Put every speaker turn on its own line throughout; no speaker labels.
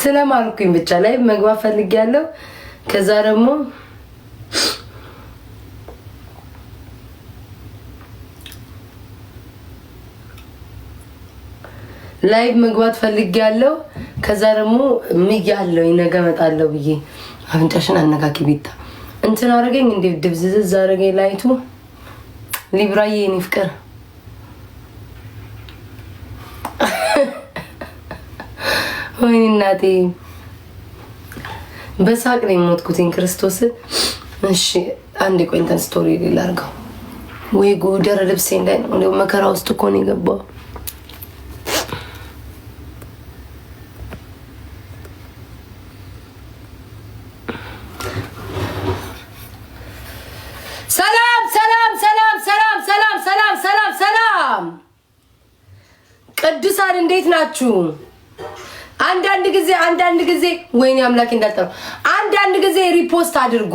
ስለማልኩኝ ብቻ ላይ መግባት ፈልጊያለሁ። ከዛ ደግሞ ላይቭ መግባት ፈልጊያለሁ። ከዛ ደግሞ ምያለሁ ነገ እመጣለሁ ብዬ አፍንጫሽን አነካኪ ቢታ እንትን አረገኝ እንዴ ድብዝዝ አረገኝ ላይቱ ሊብራዬ የኔ ፍቅር ወይኔ እናቴ በሳቅ ነው የሞትኩትኝ ክርስቶስን። እሺ አንዴ ቆይ እንትን ስቶሪ ላድርገው። ወይ ጉደር ልብሴ እንዳይ ነው መከራ ውስጥ እኮ ነው የገባው። ሰላም ቅዱሳን እንዴት ናችሁ? አንዳንድ ጊዜ ወይኔ አምላኬ እንዳልጠራው አንዳንድ ጊዜ ሪፖስት አድርጉ።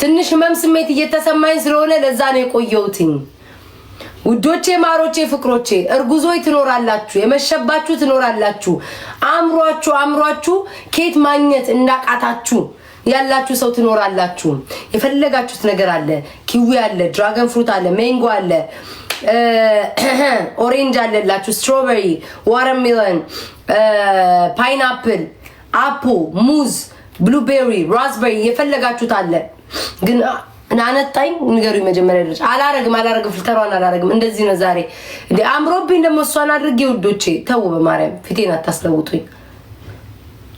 ትንሽ ህመም ስሜት እየተሰማኝ ስለሆነ ለዛ ነው የቆየሁትኝ። ውዶቼ ማሮቼ ፍቅሮቼ እርጉዞይ ትኖራላችሁ፣ የመሸባችሁ ትኖራላችሁ፣ አምሯችሁ ኬት ማግኘት እንዳቃታችሁ ያላችሁ ሰው ትኖራላችሁ። የፈለጋችሁት ነገር አለ። ኪዊ አለ፣ ድራገን ፍሩት አለ፣ ማንጎ አለ፣ ኦሬንጅ አለላችሁ፣ ስትሮበሪ፣ ዋተርሜሎን፣ ፓይናፕል፣ አፕል፣ ሙዝ፣ ብሉቤሪ፣ ራስበሪ የፈለጋችሁት አለ። ግን ናነጣኝ ንገሩኝ መጀመሪያ ድረስ አላረግም ፍልተሯን አላረግም። እንደዚህ ነው ዛሬ እንዴ አምሮብኝ ደግሞ እሷን አድርጌ ውዶቼ ተው በማርያም ፊቴን አታስለውጡኝ።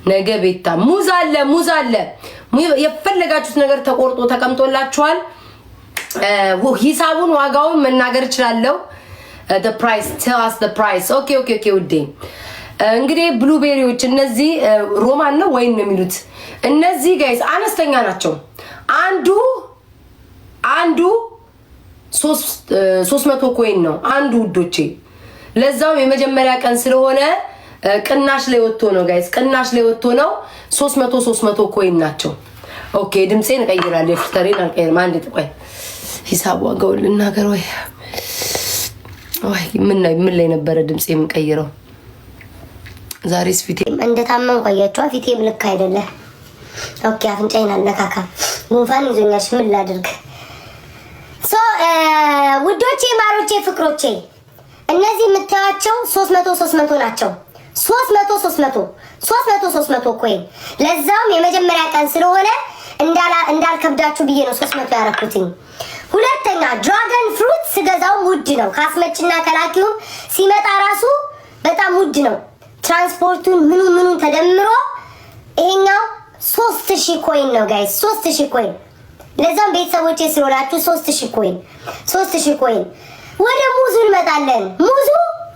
ነገ ቤታ ሙዝ አለ የፈለጋችሁት ነገር ተቆርጦ ተቀምጦላችኋል። ሂሳቡን ዋጋውን መናገር እችላለሁ። the price tell us the price okay ውዴ እንግዲህ ብሉቤሪዎች እነዚህ ሮማን ነው ወይን ነው የሚሉት እነዚህ ጋይስ አነስተኛ ናቸው። አንዱ 300 ኮይን ነው አንዱ ውዶቼ። ለዛው የመጀመሪያ ቀን ስለሆነ ቅናሽ ላይ ወጥቶ ነው ጋይስ፣ ቅናሽ ላይ ወጥቶ ነው 300 ኮይን ናቸው። ኦኬ ድምጼን እቀይራለሁ፣ ፍተሬን አልቀይርም። አንዴ ጥቆይ ሂሳብ ዋጋውን ልናገር ወይ ምን ላይ ነበረ ድምጼ የምቀይረው? ዛሬስ ፊቴም
እንደታመም ቆያችሁ። ፊቴም ልክ አይደለ። ኦኬ አፍንጫዬን አነካካ ጉንፋን ይዞኛል። ምን ላድርግ? ውዶቼ ማሮቼ ፍቅሮቼ እነዚህ የምታዩቸው 300 ናቸው። 300 ኮይን ለዛውም የመጀመሪያ ቀን ስለሆነ እንዳልከብዳችሁ ብዬ ነው 300 ያረኩትኝ። ሁለተኛ ድራገን ፍሩት ስገዛው ውድ ነው። ካስመጭና ከላኪውም ሲመጣ ራሱ በጣም ውድ ነው። ትራንስፖርቱን ምኑን ተደምሮ ይሄኛው 3000 ኮይን ነው ጋይስ፣ 3000 ኮይን። ለዛም ቤተሰቦቼ ስለሆናችሁ 3000 ኮይን። ወደ ሙዙ እንመጣለን።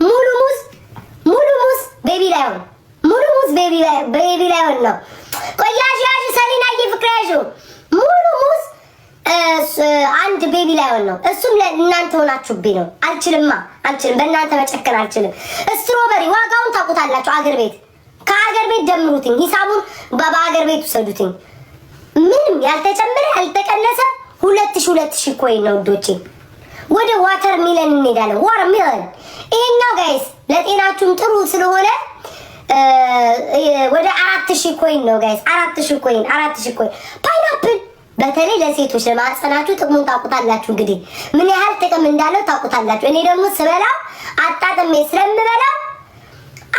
ሙሉ ሙዝ ቤቢ ላይሆን ቤቢ ላይሆን ነው። ቆያሽ ሰሊና ይፍቅራሹ ሙሉ ሙዝ አንድ ቤቢ ላይሆን ነው። እሱም ለእናንተ ሆናችሁብኝ ነው። አልችልም፣ በእናንተ መጨከን አልችልም። ስትሮበሪ ዋጋውን ታውቁታላችሁ። ከአገር ቤት ደምሩትኝ፣ ሂሳቡን በአገር ቤት ውሰዱትኝ። ምንም ያልተጨመረ ያልተቀነሰ 2000 ኮይን ነው ውዶቼ። ወደ ዋተርሜሎን እንሄዳለን። ዋተርሜሎን ይሄኛው ጋይስ ለጤናችሁም ጥሩ ስለሆነ ወደ 4000 ኮይን ነው ጋይስ። 4000 ኮይን። ፓይናፕል በተለይ ለሴቶች ለማጽናችሁ ጥቅሙን ታውቁታላችሁ። እንግዲህ ምን ያህል ጥቅም እንዳለው ታውቁታላችሁ። እኔ ደግሞ ስበላ አጣጥሜ ስለምበላ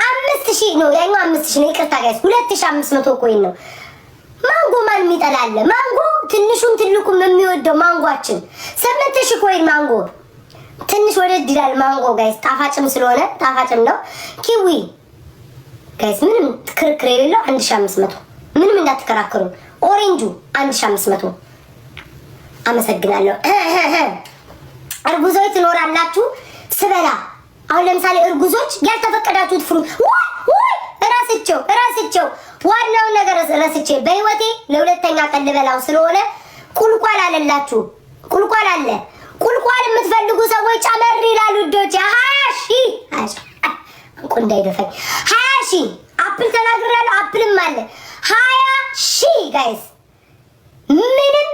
5000 ነው ያኛው 5000 ነው። ይቅርታ ጋይስ 2500 ኮይን ነው። ማንጎ ማን የሚጠላለ? ማንጎ ትንሹም ትልቁም የሚወደው ማንጓችን 8000 ኮይን ማንጎ። ትንሽ ወደድ ይላል ማንጎ ጋይስ፣ ጣፋጭም ስለሆነ ጣፋጭም ነው። ኪዊ ጋይስ ምንም ክርክር የሌለው 1500፣ ምንም እንዳትከራከሩ። ኦሬንጁ 1500። አመሰግናለሁ። እርጉዞች ትኖራላችሁ ስበላ። አሁን ለምሳሌ እርጉዞች ያልተፈቀዳችሁት ፍሩት ወይ እራስቸው ዋናው ነገር ረስቼ በህይወቴ ለሁለተኛ ቀን ልበላው ስለሆነ ቁልቋል አለላችሁ። ቁልቋል አለ። ቁልቋል የምትፈልጉ ሰዎች ጨመር ይላሉ ዶቼ 20 እንቁ እንዳይደፈኝ 20 አፕል ተናግራለሁ። አፕልም አለ 20 ጋይስ። ምንም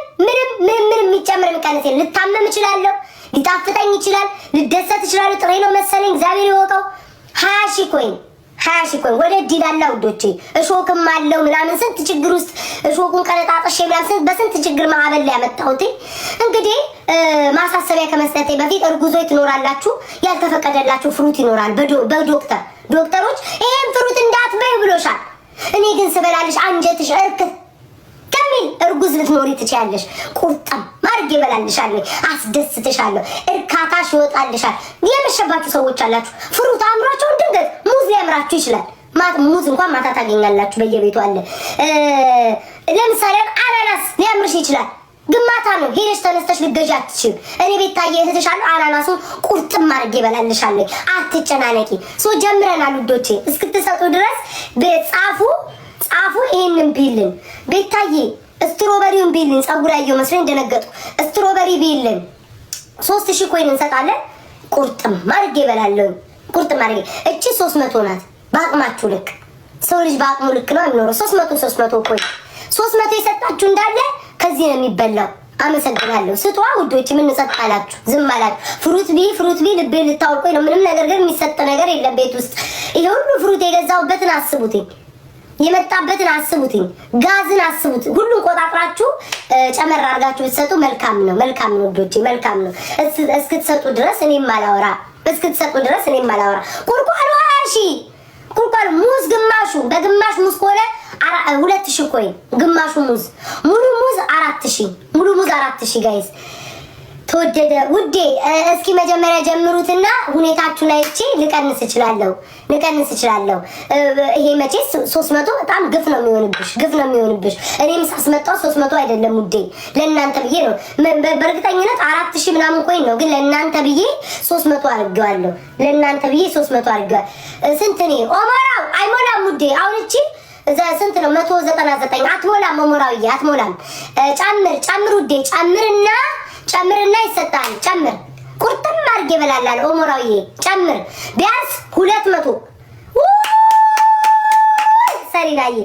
የሚጨምር የሚቀንስ የለም። ልታመም እችላለሁ፣ ሊጣፍጠኝ ይችላል፣ ልደሰት እችላለሁ። ጥሬ ነው መሰለኝ እግዚአብሔር ይወቀው። 20 ኮይን 20 ሺህ ቆይ ወደ ዲላላ ውዶቼ እሾክም አለው ምናምን ስንት ችግር ውስጥ እሾኩን ቀለጣጣሽ ምናምን በስንት ችግር ማዕበል ላይ ያመጣሁት እንግዲህ ማሳሰቢያ ከመስጠቴ በፊት እርጉዞች ትኖራላችሁ ያልተፈቀደላችሁ ፍሩት ይኖራል ዶክተሮች ይሄን ፍሩት እንዳትበይ ብሎሻል እኔ ግን ስበላልሽ አንጀትሽ ከሚል እርጉዝ ልትኖሪ ትችያለሽ ቁርጥም ማርግ ይበላልሻለሁ አስደስትሻለሁ እርካታሽ ይወጣልሻል የመሸባችሁ ሰዎች አላችሁ ፍሩት አምራችሁ ድንገት ሙዝ ሊያምራችሁ ይችላል ሙዝ እንኳን ማታ ታገኛላችሁ በየቤቱ አለ ለምሳሌ አናናስ ሊያምርሽ ይችላል ግማታ ነው ሄደሽ ተነስተሽ ልገዣ አትችል እኔ ቤት ታየ እህትሻለሁ አናናሱን ቁርጥም ማርግ ይበላልሻለሁ አትጨናነቂ ሶ ጀምረናል ውዶቼ እስክትሰጡ ድረስ ጻፉ ይሄንን ቢልን ቤታዬ ስትሮበሪውን ቢልን ጸጉራየው መስሎኝ እንደነገጡ ስትሮበሪ ቢልን 3000 ኮይን እንሰጣለን ቁርጥም ማርጌ ይበላልው ቁርጥም ማርጌ እቺ 300 ናት ባቅማችሁ ልክ ሰው ልጅ ባቅሙ ልክ ነው የሚኖረው 300 ኮይን 300 የሰጣችሁ እንዳለ ከዚህ ነው የሚበላው አመሰግናለሁ ስጧ ውዶች ምን እንሰጣላችሁ ዝም አላችሁ ፍሩት ቢ ልቤ ልታውቁ ነው ምንም ነገር ግን የሚሰጥ ነገር የለም ቤት ውስጥ ይሄ ሁሉ ፍሩት የገዛውበትን አስቡት የመጣበትን አስቡት ጋዝን አስቡት ሁሉን ቆጣጥራችሁ ጨመር አድርጋችሁ ብትሰጡ መልካም ነው ውዶቼ መልካም ነው እስክትሰጡ ድረስ እኔም አላወራ ቁልቋሉ 20 ቁልቋሉ ሙዝ ግማሹ በግማሽ ሙዝ ኮለ 2000 ኮይን ግማሹ ሙዝ ሙሉ ሙዝ 4000 ጋይስ ተወደደ ውዴ እስኪ መጀመሪያ ጀምሩትና ሁኔታችሁ ላይ እቺ ልቀንስ እችላለሁ ይሄ መቼ 300 በጣም ግፍ ነው የሚሆንብሽ እኔም ሳስመጣው 300 አይደለም ውዴ ለእናንተ ብዬ ነው በእርግጠኝነት 4000 ምናምን ኮይን ነው ግን ለእናንተ ብዬ 300 አድርጌዋለሁ ስንት ነው ኦማራው አይሞላም ውዴ አሁን እቺ እዛ ስንት ነው 199 አትሞላም ኦማራውዬ አትሞላም ጨምር ውዴ ጨምርና ይሰጣል ጨምር ቁርጥም አድርጌ ይበላል ኦሞራውዬ ጨምር ቢያንስ 200 ሰሊላዬ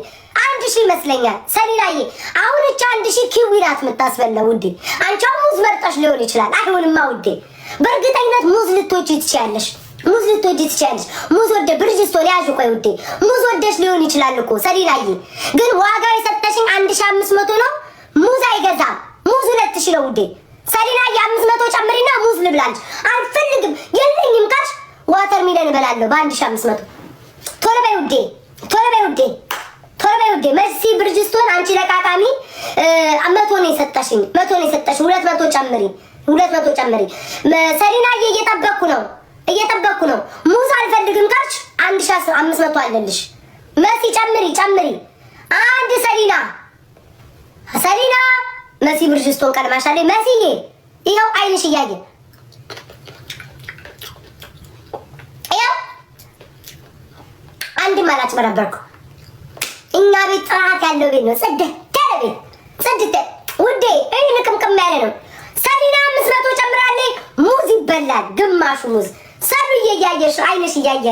1000 ይመስለኛል ሰሊላዬ አሁን እቺ 1000 ኪዊ ናት የምታስበላው ውዴ አንቺው ሙዝ መርጠሽ ሊሆን ይችላል አይሆንማ ውዴ በእርግጠኝነት ሙዝ ልትወጪ ትችያለሽ ሙዝ ወደ ብርጅስቶን ያዥ ቆይ ውዴ ሙዝ ወደሽ ሊሆን ይችላል እኮ ሰሊላዬ ግን ዋጋ የሰጠሽኝ 1500 ነው ሙዝ አይገዛም ሙዝ 2000 ነው ውዴ ሰሊና የ500 ጨምሪና ሙዝ ልብላልሽ አልፈልግም የለኝም ካሽ ዋተር ሚለን እበላለሁ በ1500 ቶሎ በይ ውዴ መሲ ብርጅስቶን አንቺ ለቃቃሚ 100 ነው የሰጠሽኝ 200 ጨምሪ ሰሊና እየጠበቅኩ ነው ሙዝ አልፈልግም ካሽ 1500 አለልሽ መሲ ጨምሪ አንድ ሰሊና መሲ ብርጅስቶን ቀልማሻለ መሲዬ ይሄው አይንሽ እያየ ይሄው አንድ ማለት በረበርኩ እኛ ቤት ጥራት ያለው ቤት ነው ጽድት ውዴ እኔ ልቅምቅም ያለ ነው ሰሊና 500 ጨምራለች ሙዝ ይበላል ግማሹ ሙዝ ሰሉዬ እያየሽ አይንሽ እያየ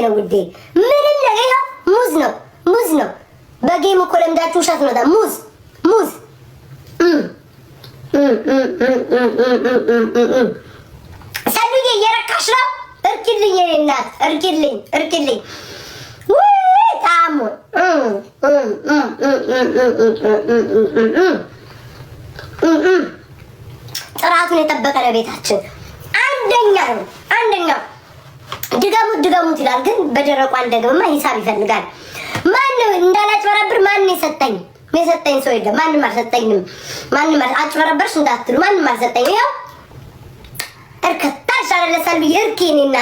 ነው ውዴ ምንም ነገር ይሄው ሙዝ ነው በጌም እኮ ለምዳችሁ ውሸት ነው ሙዝ ሰሉዬ እየረካሽ ነው እርኪልኝ እናት እርኪልኝ ወይ ታሙ ጥራቱን የጠበቀ ነው ቤታችን አንደኛ ድገሙት ይላል ግን በደረቁ አንደገምማ ሂሳብ ይፈልጋል ማን እንዳላጭበረብር ማን የሰጠኝ ሰው የለም ማንም አልሰጠኝም አጭበረበርሽ እንዳትሉ ማንም አልሰጠኝም ያው እርከታሽ አለሰል እርኪኒና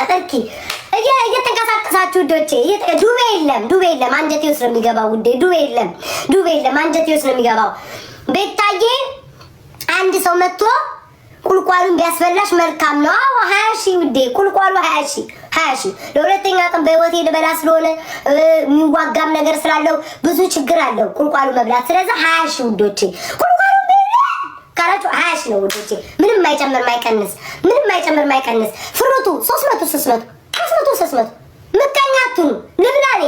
እየተንቀሳቀሳችሁ ዶቼ ዱቤ የለም አንጀቴ ውስጥ ነው የሚገባው ውዴ ዱቤ የለም አንጀቴ ውስጥ ነው የሚገባው ቤታዬ አንድ ሰው መጥቶ ቁልቋሉን ቢያስበላሽ መልካም ነው 20 ሺህ ውዴ ቁልቋሉ 20 ሺህ ለሁለተኛ ቀን በህይወቴ ልበላ ስለሆነ የሚዋጋም ነገር ስላለው ብዙ ችግር አለው ቁልቋሉ መብላት ስለዚህ 20 ሺህ ውዶቼ ቁልቋሉ ካላችሁ 20 ሺህ ነው ውዶቼ ምንም ማይጨምር ማይቀንስ ፍሩቱ 300 ምቀኛቱን ልብላኔ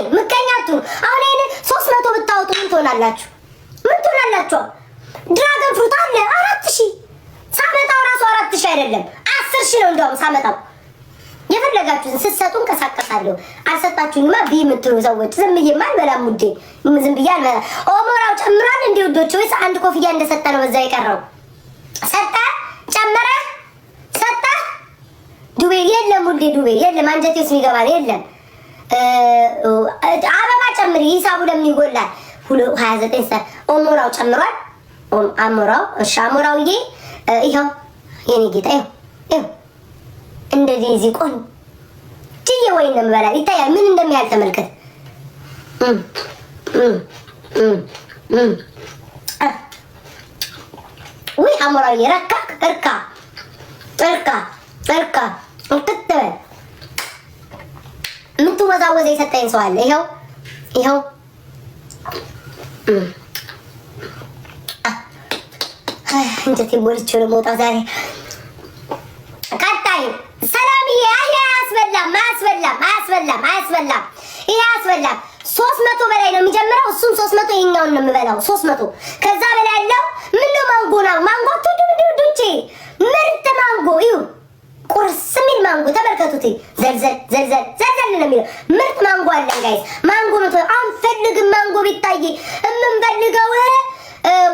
አሁን ይሄን 300 ብታወጡ ምን ትሆናላችሁ ድራገን ፍሩት አለ 4000 ሳመጣው ራሱ 4000 አይደለም 10000 ነው እንደውም ሳመጣው የፈለጋችሁን ስትሰጡን ከሳቀሳለሁ። አልሰጣችሁኝማ ቢምትሩ ሰዎች ዝም ብዬማ አልበላም ውዴ። ዝም ብዬ አልበላም። ኦሞራው ጨምሯል እንዴ ውዶች? ወይስ አንድ ኮፍያ እንደሰጠ ነው በዛ የቀረው? ሰጣ ጨመረ ሰጣ ዱቤ የለም ውዴ፣ ዱቤ የለም። አንጀቴ ውስጥ የሚገባ የለም። አበባ ጨምሪ፣ ሂሳቡ ለምን ይጎላል? 29 ሰዓት ኦሞራው ጨምሯል። አሞራው እሺ፣ አሞራውዬ ይኸው የኔ ጌታ ይኸው እንደዚህ እዚህ ቆንጆዬ ወይን ነው የምበላ። ይታያል ምን እንደሚያህል ተመልከት። ውይ አሞራውዬ ረካክ እርካ እንትትበል የምትወዛወዘ የሰጠኝ ሰው አለ። ይኸው እንጀቴ ሞልቼው ነው የምወጣው ዛሬ። ቀጣይ ሰላምዬ አያስበላም። ይሄ አያስበላም። 300 በላይ ነው የሚጀምረው። እሱም 300 ይሄኛውን ነው የምበላው 300። ከዛ በላይ ያለው ምን ነው ማንጎ ነው። ማንጎ ትዱዱዱቼ ምርጥ ማንጎ ይሁ ቁርስ የሚል ማንጎ ተመልከቱት። ዘልዘል ነው የሚለው ምርጥ ማንጎ አለን ጋይስ። ማንጎ ነው አንፈልግም። ማንጎ ቢታይ የምንፈልገው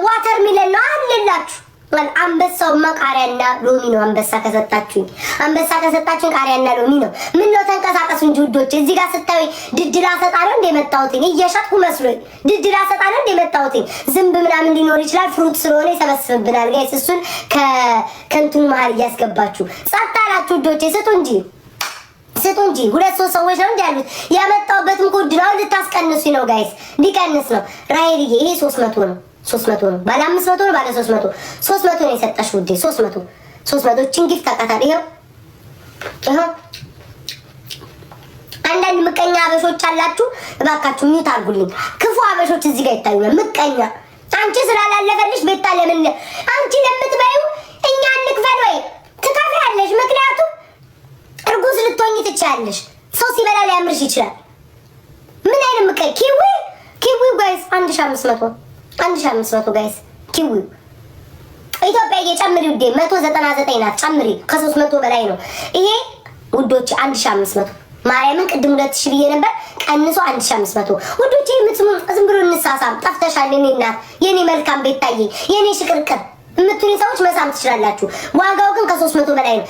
ዋተር ሚለን ነው አለላችሁ። አንበሳው ቃሪያና ሎሚ ነው። አንበሳ ከሰጣችሁኝ ቃሪያና ሎሚ ነው። ምን ነው ተንቀሳቀሱ እንጂ ውዶች። እዚህ ጋር ስታዩኝ ድድላ ሰጣለሁ እንደ መጣሁት እየሸጥኩ መስሎኝ ድድላ ሰጣለሁ እንደ መጣሁት። ዝንብ ምናምን ሊኖር ይችላል። ፍሩት ስለሆነ ይሰበስብብናል ጋይስ። እሱን ከእንትኑ መሀል እያስገባችሁ ጸጥ አላችሁ ውዶቼ። ስጡ እንጂ 2-3 ሰዎች ነው እንዴ ያሉት። ያመጣሁበትም ኮድ ነው ልታስቀንሱ ነው ጋይስ። ሊቀንስ ነው ራይልዬ። ይሄ 300 ነው 300 ነው። ባለ 500 ነው። ባለ 300 ነው የሰጠሽ ውዴ። 300 ቺንጊፍ ታቃታል። ይሄው አንዳንድ ምቀኛ አበሾች አላችሁ። እባካችሁ ሚውት አድርጉልኝ። ክፉ አበሾች እዚህ ጋር ይታዩኛል። ምቀኛ አንቺ ስላላለፈልሽ ቤታ ለምን አንቺ ለምትበዩ እኛ እንክፈል ወይ ትከፍያለሽ? ምክንያቱም እርጉዝ ልትሆኚ ትችያለሽ። ሰው ሲበላ ሊያምርሽ ይችላል። ምን አይነት ምቀኝ ኪዊ ጋይስ 1500 ጋይስ ኪዊ ኢትዮጵያ እየጨምሪ ውዴ 199 ናት። ጨምሪ ከ300 በላይ ነው ይሄ ውዶች 1500 ማርያምን ቅድም 2000 ብዬ ነበር ቀንሶ 1500 ውዶች። የምትሙ ዝም ብሎ እንሳሳም ጠፍተሻል። የኔ እናት የኔ መልካም ቤታዬ የኔ ሽቅርቅር የምትሉኝ ሰዎች መሳም ትችላላችሁ። ዋጋው ግን ከ300 በላይ ነው።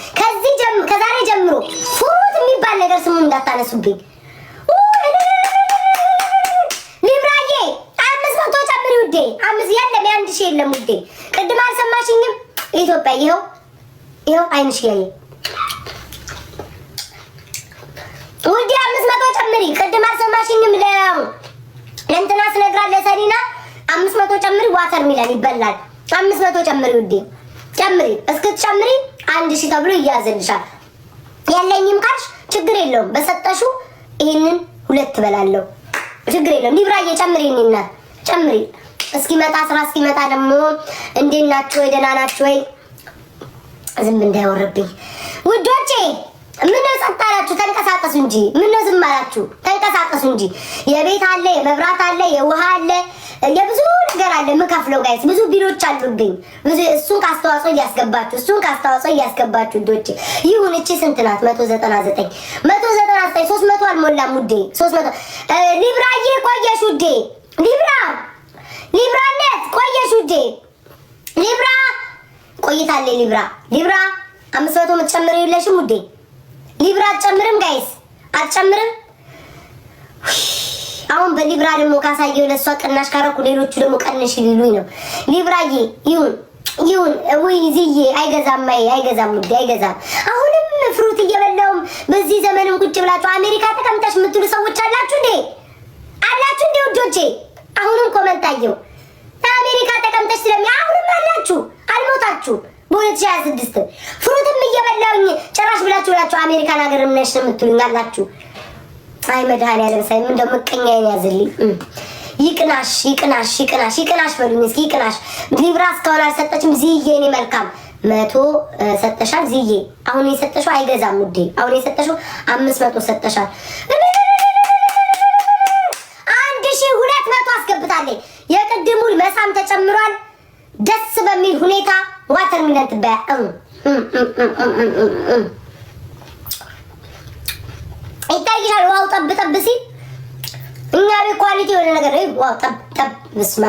ከዛሬ ጀምሮ ፍሩት የሚባል ነገር ስሙ እንዳታነሱብኝ። ሊብራዬ 500 ጨምሪ ውዴ። የለም 1000 የለም ውዴ። ቅድም አልሰማሽኝም? ኢትዮጵያ ይኸው አይንሽ ያየ ውዴ 500 ጨምሪ። ቅድም አልሰማሽኝም? ለእንትና ስነግራት ለሰኒና 500 ጨምሪ። ዋተር ሚለን ይበላል። 500 ጨምሪ ውዴ ጨምሪ። እስክትጨምሪ 1000 ተብሎ ይያዝልሻል። የለኝም ካልሽ ችግር የለውም። በሰጠሽው ይሄንን 2 እበላለሁ። ችግር የለውም። ሊብራዬ ጨምሪ። እኔና ጨምሪ። እስኪመጣ ስራ እስኪመጣ ደግሞ እንዴት ናችሁ ወይ? ደህና ናችሁ ወይ? ዝም እንዳይወርብኝ ውዶቼ። ምን ጸጥ አላችሁ? ተንቀሳቀሱ እንጂ ምን ዝም አላችሁ? ተንቀሳቀሱ እንጂ። የቤት አለ፣ የመብራት አለ፣ የውሃ አለ፣ የብዙ ነገር አለ። የምከፍለው ጋይስ ብዙ ቢሎች አሉብኝ። ብዙ እሱን ካስተዋጽኦ እያስገባችሁ ውዶቼ። ይሁን እቺ ስንት ናት? 199 300 አልሞላም ውዴ። 300 ሊብራዬ ቆየሽ ውዴ። ሊብራነት ቆየሽ ውዴ። ሊብራ ቆይታለች። ሊብራ 500 የምትጨምሪው የለሽም ውዴ። ሊብራ አትጨምርም ጋይስ አትጨምርም። አሁን በሊብራ ደግሞ ካሳየው ለሷ ቅናሽ ካረኩ ሌሎቹ ደግሞ ቀንሽ ሊሉኝ ነው። ሊብራዬ ይሁን ወይ ዝዬ አይገዛም ውዴ አይገዛም። አሁንም ፍሩት እየበላውም በዚህ ዘመንም ቁጭ ብላችሁ አሜሪካ ተቀምጣሽ የምትሉ ሰዎች አላችሁ እንዴ ውዶቼ? አሁንም ኮመንት አየው አሜሪካ ተቀምጠሽ አሁንም አላችሁ አልሞታችሁ። በ2026 ፍሩትም እየበላውኝ ጭራሽ ብላችሁ አሜሪካን ሀገር ነሽ የምትሉኝ አላችሁ። አይ መድኃኒዓለም ሳይም እንደው ምቀኛዬን ያዝልኝ። ይቅናሽ በሉኝ እስኪ ይቅናሽ። ሊብራ እስካሁን አልሰጠችም። ዝዬ እኔ መልካም 100 ሰጠሻል ዝዬ። አሁን የሰጠሽው አይገዛም ውዴ። አሁን የሰጠሽው 500 ሰጠሻል። 1200 አስገብታለች። የቅድሙ መሳም ተጨምሯል። ደስ በሚል ሁኔታ ዋተር ሚለን ትበያ ይታይሻል ዋው ጠብ ጠብ ሲል እኛ በኳሊቲ የሆነ ነገር ዋው ጠብ ጠብ መስማ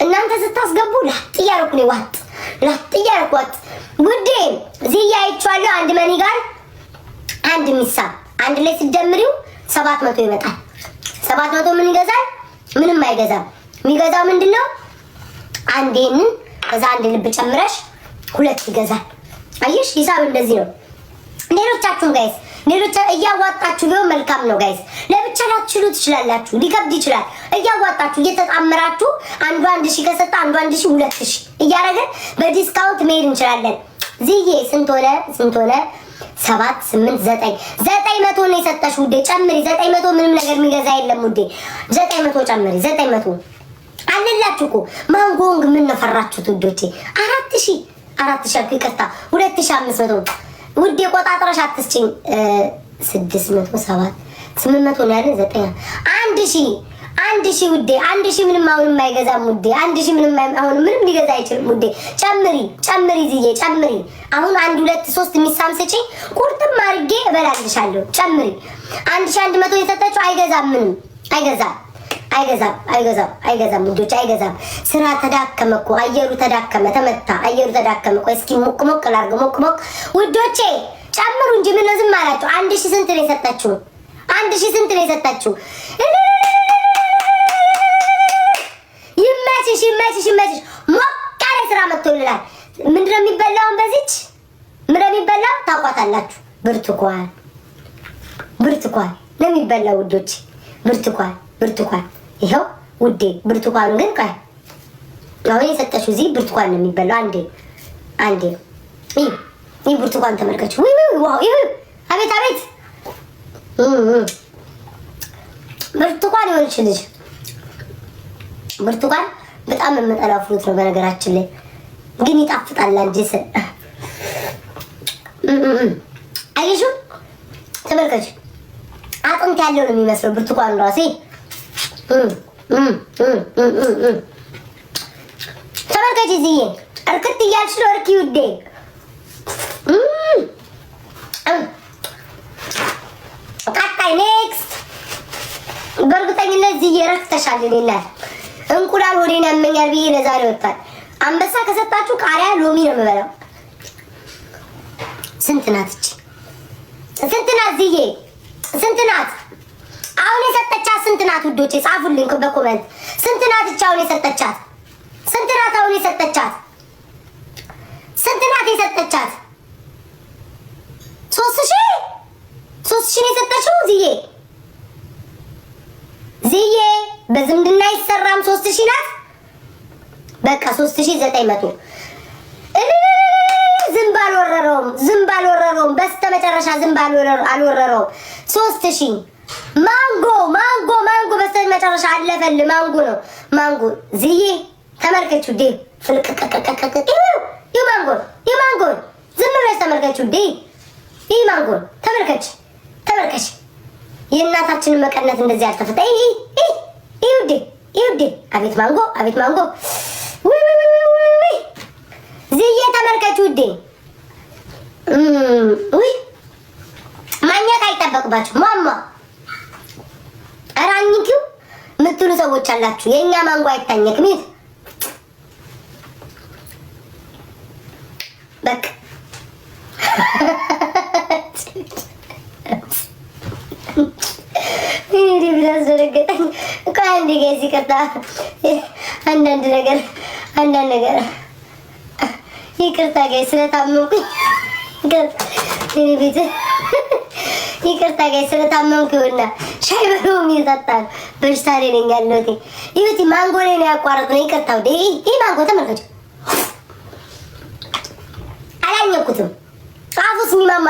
እናንተ ስታስገቡ ለጥያርኩ ነው ዋጥ ለጥያርኩት ውዴ እዚህ ያይቻለሁ አንድ መኒ ጋር አንድ ሚሳ አንድ ላይ ሲደምሪው 700 ይመጣል 700 ምን ይገዛል ምንም አይገዛም የሚገዛው ምንድነው አንዴን ከዛ አንድ ልብ ጨምረሽ ሁለት ይገዛል አይሽ ሂሳብ እንደዚህ ነው ሌሎቻችሁ ጋይስ ሌሎች እያዋጣችሁ ነው መልካም ነው ጋይስ ለብቻ ላትችሉ ትችላላችሁ ሊከብድ ይችላል እያዋጣችሁ እየተጣመራችሁ አንዱ 1000 ከሰጣ አንዱ 1000 2000 እያረገ በዲስካውንት መሄድ እንችላለን ዝዬ ስንት ሆነ 7 8 900 ነው የሰጠሽ ውዴ ጨምሪ 900 ምንም ነገር የሚገዛ የለም ውዴ 900 ጨምሪ 900 አለላችሁ እኮ ማንጎንግ ምን ነፈራችሁት ውዶቼ 4000 ይቀጣ 2500 ውዴ ቆጣጥረሽ አትስጪኝ 600 7 800 ነው ያለ 9 1000 ውዴ 1000 ምንም አሁን የማይገዛም ውዴ 1000 ምንም አሁን ምንም ሊገዛ አይችልም ውዴ ጨምሪ ዝዬ ጨምሪ አሁን 1 2 3 ሚሳም ስጪ ቁርጥም አድርጌ እበላልሻለሁ ጨምሪ 1100 የሰጠችው አይገዛም ምንም አይገዛም ልጆች አይገዛም ስራ ተዳከመ እኮ አየሩ ተዳከመ ተመታ አየሩ ተዳከመ ቆይ እስኪ ሞቅ ላድርግ ሞቅ ውዶቼ ጨምሩ እንጂ ምን ነው ዝም አላችሁ 1000 ስንት ነው የሰጣችሁ 1000 ስንት ነው የሰጣችሁ ይመችሽ ሞቅ ያለ ስራ መጥቶልናል ምንድነው የሚበላው በዚች ምንድነው የሚበላው ታውቃታላችሁ ብርቱካን ነው የሚበላው ውዶች ብርቱካን ይሄው ውዴ ብርቱካኑ ግን ቆይ አሁን የሰጠሽው እዚህ ብርቱካን ነው የሚበላው አንዴ ይሄ ብርቱካን ተመልከቱ ዋው ይሄ አቤት ብርቱካን ይወልሽ ልጅ ብርቱካን በጣም የምጠላው ፍሩት ነው በነገራችን ላይ ግን ይጣፍጣል አንጂ አይሹ ተመልከቱ አጥንት ያለው ነው የሚመስለው ብርቱካን ራሴ ተመልከቺ እዚህ እርክት እያልሽ ነው እርኪ ውዴ ቀጣይ ኔክስት በእርግጠኝነት እዚህ ረክተሻል ይላል እንቁላል ሆዴን ያመኛል ብዬ ለዛሬ ወጣል አንበሳ ከሰጣችሁ ቃሪያ ሎሚ ነው የምበላው ስንት ናት ዝዬ ስንት ናት አሁን የሰጠቻት ስንት ናት ውዶቼ ጻፉልኝ በኮሜንት ስንት ናት አሁን የሰጠቻት ስንት ናት አሁን የሰጠቻት ስንት ናት የሰጠቻት 3000 የሰጠችው ዝዬ በዝምድና ይሰራም 3000 ናት በቃ 3900 ዝም ባልወረረውም በስተመጨረሻ ዝም ባልወረረውም 3000 ማንጎ በስተመጨረሻ አለፈል ማንጎ ዝዬ ተመልከቹ ዴ ፍልቅቅቅቅቅ ይማንጎ ዝም ብለሽ ተመልከቹ ዴ ይማንጎ ተመልከች የእናታችንን መቀነት እንደዚህ አልተፈታ ይውዴ አቤት ማንጎ ዝዬ ተመልከቹ ዴ ማኛት አይጠበቅባችሁ ማማ አራኝኪው ምትሉ ሰዎች አላችሁ የኛ ማንጎ አይታኘክም በቃ ይሄ ብላስ ዘረገጠኝ አንድ ጋይስ ይቀጣ አንዳንድ ነገር ይቅርታ ጋይስ ስለታመምኩኝ ይቅርታ ጋይስ ስለታመምኩኝና ሻይ በሎሚ ይጠጣል በሽታ ላይ ነኝ ያለሁት ይሄ ማንጎ ላይ ነው ያቋረጥነው ይቅርታው ይሄ ማንጎ ተመልከቱ አላኘኩትም አፉስ ሚማማ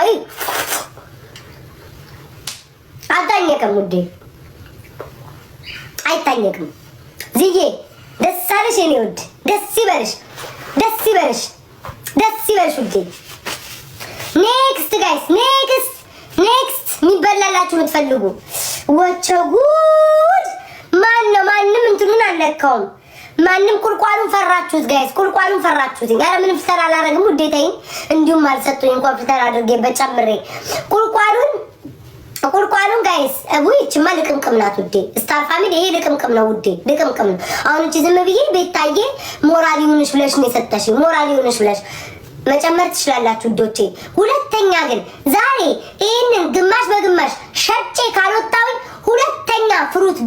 አታኘከም ውዴ አይታኘክም ዝዬ ደስ አለሽ የኔ ውድ ደስ ይበልሽ ውዴ ኔክስት ጋይስ ኔክስት የሚበላላችሁ የምትፈልጉ ወቸው ጉድ ማንም እንትኑን አልለካውም ማንም ቁልቋሉን ፈራችሁት ጋይስ፣ ቁልቋሉን ፈራችሁት። ኧረ ምንም ፍተር አላረግም ውዴታዬ፣ እንዲሁም አልሰጡኝ እንኳን ፍተር አድርጌ በጨምሬ ቁልቋሉን ጋይስ። እቺማ ልቅምቅም ናት ውዴ። ስታር ፋሚሊ ይሄ ልቅምቅም ነው ውዴ፣ ልቅምቅም ነው። አሁን እቺ ዝም ብዬ ቤታዬ ሞራል ይሁንሽ ብለሽ ነው የሰጠሽኝ። ሞራል ይሁንሽ ብለሽ መጨመር ትችላላችሁ ውዶቼ። ሁለተኛ ግን ዛሬ ይሄንን ግማሽ በግማሽ ሸጬ ካልወጣሁኝ ሁለተኛ ፍሩት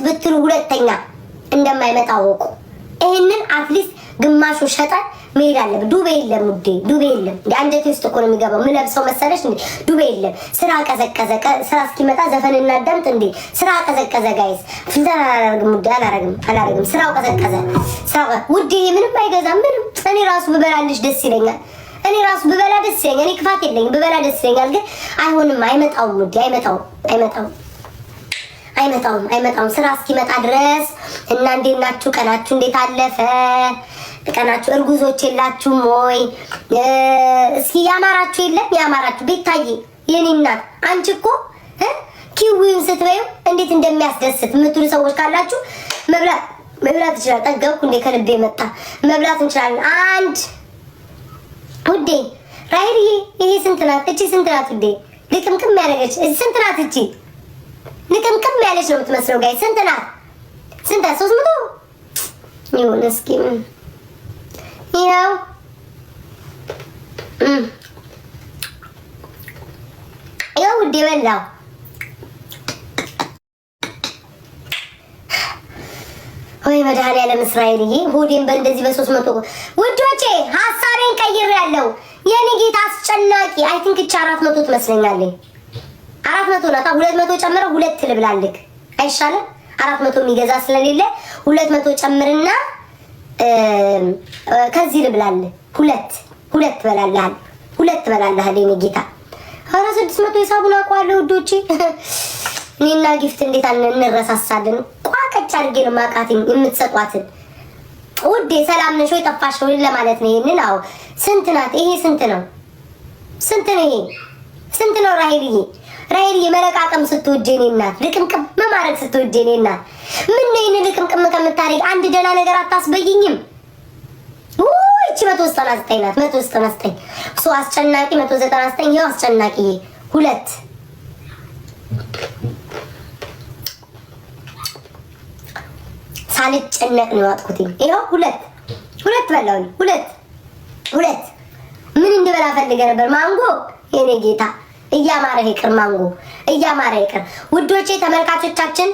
ብትሉ ሁለተኛ እንደማይመጣ ወቁ። ይሄንን አትሊስት ግማሹ ሸጠ መሄድ አለብን። ዱቤ የለም ውዴ፣ ዱቤ የለም። እንደ አንጀቴ ውስጥ እኮ ነው የሚገባው። ምን ለብሰው መሰለሽ እንዴ? ዱቤ የለም። ስራ ቀዘቀዘ። ስራ እስኪመጣ ዘፈን እናዳምጥ እንዴ? ስራ ቀዘቀዘ ጋይስ። ፍልተር አላረግም ውዴ፣ አላረግም። ስራው ቀዘቀዘ። ውዴ ምንም አይገዛም። ምንም እኔ ራሱ ብበላልሽ ደስ ይለኛል። እኔ ራሱ ብበላ ደስ ይለኛል። እኔ ክፋት የለኝም፣ ብበላ ደስ ይለኛል። ግን አይሆንም፣ አይመጣውም ውዴ፣ አይመጣውም። ስራ እስኪመጣ ድረስ እና እንዴት ናችሁ? ቀናችሁ እንዴት አለፈ? ቀናችሁ እርጉዞች የላችሁም ወይ? እስኪ ያማራችሁ የለም? ያማራችሁ ቤታዬ የኔ እናት፣ አንቺ እኮ ኪዊን ስትበዩ እንዴት እንደሚያስደስት የምትሉ ሰዎች ካላችሁ መብላት ይችላል። ጠገብኩ እንዴ ከልቤ መጣ። መብላት እንችላለን። አንድ ውዴ ራይልዬ፣ ይሄ ስንት ናት? እቺ ስንት ናት ውዴ? ልቅምቅም ያደረገች ስንት ናት? እቺ ልቅምቅም ያለች ነው የምትመስለው ጋይ። ስንት ናት? ስንት? 300 ይሁን እስኪ ይኸው ውዴ በላው። ወይ መድኃኒዓለም እስራኤልዬ፣ ሆዴን በእንደዚህ በ300 ውዶቼ ሀሳቤን ቀይሬያለሁ። የኔ ጌታ አስጨናቂ አይ ቲንክ እቺ 400 ትመስለኛለች። 400 ናታ። 200 ጨምረው 2 ልብላልክ አይሻልም? 400 የሚገዛ ስለሌለ 200 ጨምርና ከዚህ ልብላልህ። 2 በላልሃል። 2 በላልሃል የኔ ጌታ። ኧረ 600 የሳቡን አውቀዋለሁ ውዶቼ። እኔና ጊፍት እንዴት እንረሳሳለን። ቋቀጭ አድርጌ ነው ማቃተኝ የምትሰጧትን ውዴ። ሰላም ነሽ ወይ? ጠፋሽ ወይ ለማለት ነው ይሄንን። አዎ ስንት ናት? ይሄ ስንት ነው? ስንት ነው? ይሄ ስንት ነው? ራሄልዬ መለቃቀም ስትወጂ እኔ እናት፣ ልቅምቅም መማረግ ስትወጂ እኔ እናት፣ ምን ነው ይሄን ልቅምቅም ከምታረግ አንድ ደህና ነገር አታስበይኝም? እቺ 199 ናት። 199 አስጨናቂ 199 ይኸው አስጨናቂ 2 ሳልጨነቅ ነው ያጥኩትኝ። ይኸው 2 በላው። 2 ምን እንድበላ ፈልገ ነበር? ማንጎ የኔ ጌታ እያማረ ይቅር፣ ማንጎ እያማረ ይቅር። ውዶቼ ተመልካቾቻችን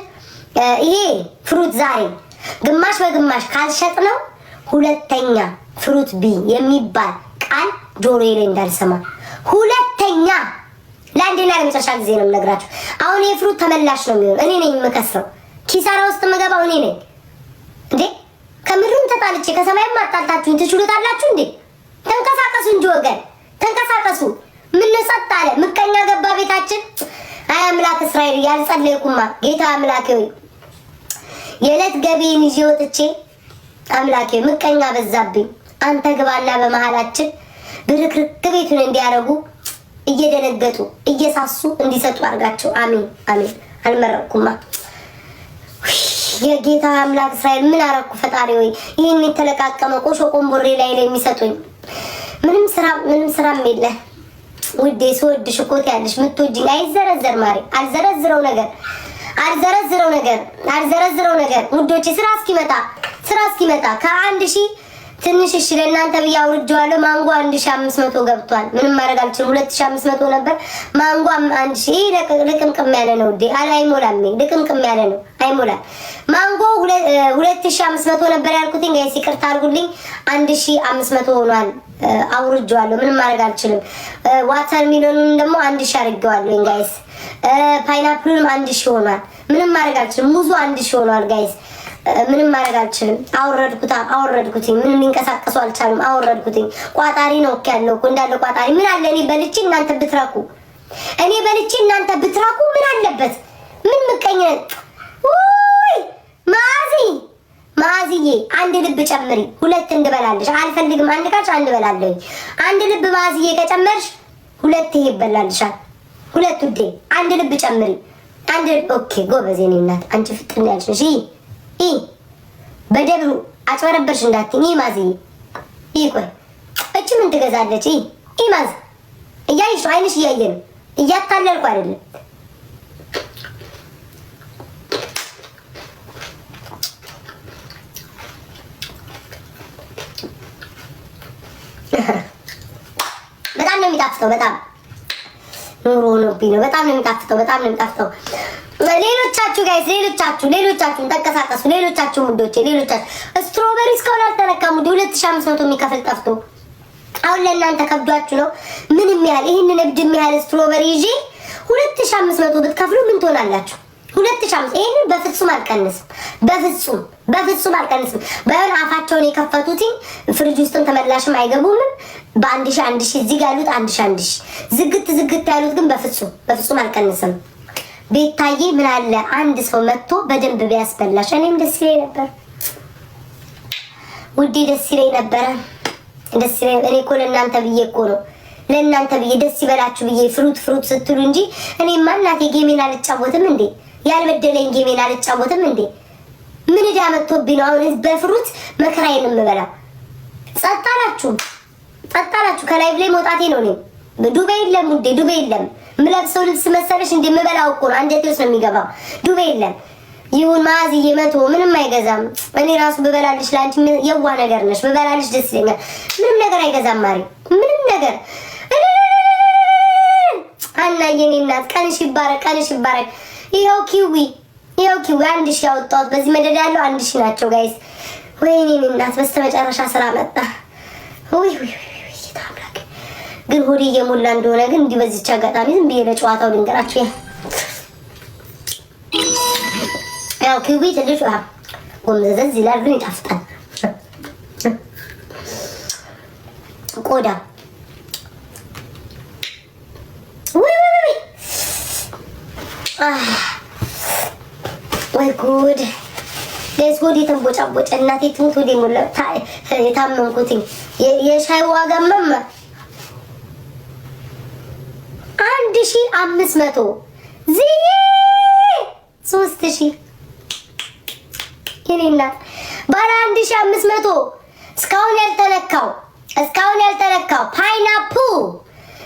ይሄ ፍሩት ዛሬ ግማሽ በግማሽ ካልሸጥ ነው ሁለተኛ ፍሩት ቢ የሚባል ቃል ጆሮዬ ላይ እንዳልሰማ። ሁለተኛ ለአንዴና ለመጨረሻ ጊዜ ነው የምነግራችሁ። አሁን ይሄ ፍሩት ተመላሽ ነው የሚሆነው። እኔ ነኝ የምከስረው። ኪሳራ ውስጥ የምገባው እኔ ነኝ እንዴ። ከምድሩም ተጣልቼ ከሰማይም አጣልታችሁኝ ትችሉታላችሁ እንዴ? ተንቀሳቀሱ እንጂ ወገን ተንቀሳቀሱ። ምን ጸጥ አለ? ምቀኛ ገባ ቤታችን። አይ አምላክ እስራኤል ያልጸለይኩማ ጌታ አምላኬ ሆይ የዕለት ገቢን ይዤ ወጥቼ አምላኬ ምቀኛ በዛብኝ። አንተ ግባና በመሃላችን ብርክርክ ቤቱን እንዲያረጉ እየደነገጡ እየሳሱ እንዲሰጡ አድርጋቸው። አሜን አሜን። አልመረቅኩማ የጌታ አምላክ እስራኤል ምን አረኩ? ፈጣሪ ሆይ ይሄን የተለቃቀመ ቆሾ ቆምቦሬ ላይ የሚሰጡኝ ምንም ስራም የለ ውዴ። ስወድሽ እኮ ትያለሽ ምትወጂኝ አይዘረዘር ማሪ። አልዘረዝረው ነገር ውዶቼ። ስራ እስኪመጣ ከአንድ ሺህ ትንሽ እሺ ለእናንተ ብዬ አውርጄዋለሁ። ማንጎ 1500 ገብቷል። ምንም ማድረግ አልችልም። 2500 ነበር ማንጎ 1000። ልቅምቅም ያለ ነው ውዴ። አይሞላም። ልቅምቅም ያለ ነው አይሞላም። ማንጎ 2500 ነበር ያልኩት ጋይስ፣ ይቅርታ አድርጉልኝ። 1500 ሆኗል። አውርጄዋለሁ። ምንም ማድረግ አልችልም። ዋተር ሚሎኑን ደግሞ 1000 አድርጌዋለሁ ጋይስ። ፓይናፕሉንም 1000 ሆኗል። ምንም ማድረግ አልችልም። ሙዙ 1000 ሆኗል ጋይስ። ምንም ማድረግ አልችልም። አወረድኩትኝ። ምንም ሊንቀሳቀሱ አልቻሉም። አወረድኩትኝ። ቋጣሪ ነው ያለው እኮ እንዳለ ቋጣሪ። ምን አለ እኔ በልቼ እናንተ ብትራኩ ምን አለበት? ምን ምቀኝ ወይ ማዚዬ አንድ ልብ ጨምሪ። 2 እንድበላልሽ አልፈልግም። አንድ ካች አንድ በላለኝ። አንድ ልብ ማዚዬ ከጨመርሽ 2 ይሄ ይበላልሻል። 2 ውዴ አንድ ልብ ጨምሪ። አንድ ኦኬ ጎበዝ የኔ እናት አንቺ ፍጥን ያልሽ። እሺ በደብሩ አጭበረበርሽ እንዳትኝ ማዚ ይቆይ እቺ ምን ትገዛለች ኢማዝ እያይሽ አይንሽ እያየ ነው እያታለልኩ አይደለም በጣም ነው የሚጣፍጠው በጣም ኑሮ ነው ቢኖ በጣም ነው የሚጣፍጠው ሌሎቻችሁ ጋይስ ሌሎቻችሁ ተንቀሳቀሱ ሌሎቻችሁ ሙዶቼ ስትሮበሪ እስካሁን አልተነካም ሙዶ 2500 የሚከፍል ጠፍቶ አሁን ለእናንተ ከብዷችሁ ነው ምንም ያህል ይሄንን እብድም ያህል ስትሮበሪ ይዤ 2500 ብትከፍሉ ምን ትሆናላችሁ 2500 ይሄንን በፍጹም አልቀንስም ባይሆን አፋቸውን የከፈቱት ፍሪጅ ውስጥም ተመላሽም አይገቡም በአንድ ሺህ እዚህ ጋር ያሉት አንድ ሺህ ዝግት ያሉት ግን በፍጹም አልቀንስም ቤታዬ ምን አለ አንድ ሰው መጥቶ በደንብ ቢያስበላሽ እኔም ደስ ይለኝ ነበር ውዴ ደስ ይለኝ ነበር እኔ እኮ ለእናንተ ብዬ እኮ ነው ለእናንተ ብዬ ደስ ይበላችሁ ብዬ ፍሩት ስትሉ እንጂ እኔማ እናቴ ጌሜን አልጫወትም እንዴ ያልበደለኝ ጌሜን አልጫወትም እንዴ ምን እዳ መጥቶብኝ ነው አሁን በፍሩት መከራዬን የምበላ ጸጣላችሁ ከላይ ብላይ መውጣቴ ነው እኔ ዱባይ የለም ውዴ ዱባይ የለም ምለብሰው ልብስ መሰለሽ እንደምበላው እኮ ነው አንጀቴ ውስጥ ነው የሚገባው ዱባይ የለም ይሁን ማዝዬ መቶ ምንም አይገዛም እኔ ራሱ በበላልሽ ላንቺ የዋ ነገር ነሽ በበላልሽ ደስ ይለኛል ምንም ነገር አይገዛም ማሪ ምንም ነገር አናየኔ እናት ቀንሽ ይባረክ ይሄው ኪዊ አንድ ሺህ ያወጣሁት በዚህ መደዳ ያለው 1000 ናቸው ጋይስ ወይኔ እናት በስተመጨረሻ ስራ መጣ ወይ ታምራክ ግን ሆዴ እየሞላ እንደሆነ ግን እንዲህ በዚህች አጋጣሚ ዝም ብዬ ለጨዋታው ልንገራችሁ ያው ኪዊ ትልሽ ጎምዘዝ ይላል ግን ይጣፍጣል ቆዳ ወይ ጉድ ለስጎዲ ተንቦጫቦጨ እናቴ ትሙት ወደ ሞላ የታመንኩት የሻይ ዋጋማ 1500 ዝዬ 3000 የኔና ባለ 1500 እስካሁን ያልተለካው ፓይናፕል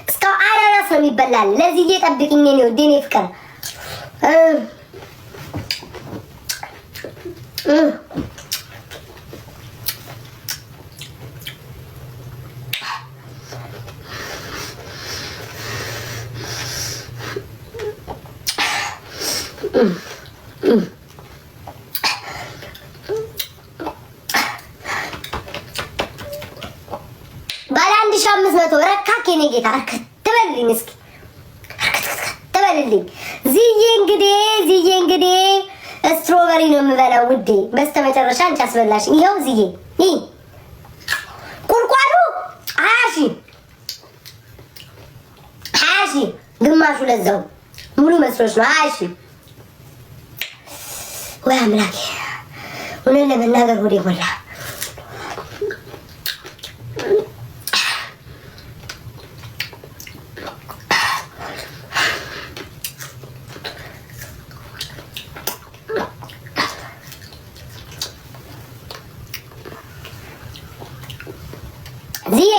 እስካሁን አራራስ ነው የሚበላል ለዚህ እየጠብቅኝ ነው ዲኔ ፍቅር ባለ 1500 ረካክ የኔ ጌታ ተበልልኝ እስኪ ተበልልኝ ዝዬ እንግዲህ ስትሮበሪ ነው የምበላው ውዴ በስተመጨረሻ አንቺ አስበላሽ ይሄው ዝዬ ቁልቋሉ 20 ግማሹ ለዛው ሙሉ መስሎሽ ነው 20 ወይ አምላኬ ወለለ ለመናገር ሆዴ ሞላ ዝዬ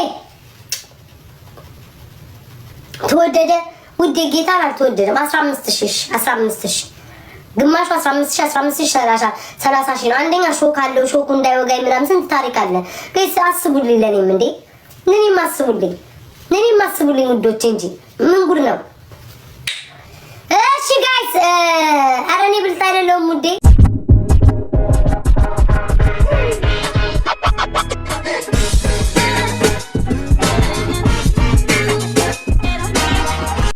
ተወደደ ውዴ ጌታ አልተወደደም 15000 ግማሹ 15000 30 ነው አንደኛ ሾክ አለው ሾኩ እንዳይወጋኝ ምናምን ስንት ታሪክ አለ ጋይስ አስቡልኝ ለኔም እንዴ ለኔም አስቡልኝ ውዶቼ እንጂ ምን ጉድ ነው እሺ ጋይስ አረኔ ብልጥ አይደለም ውዴ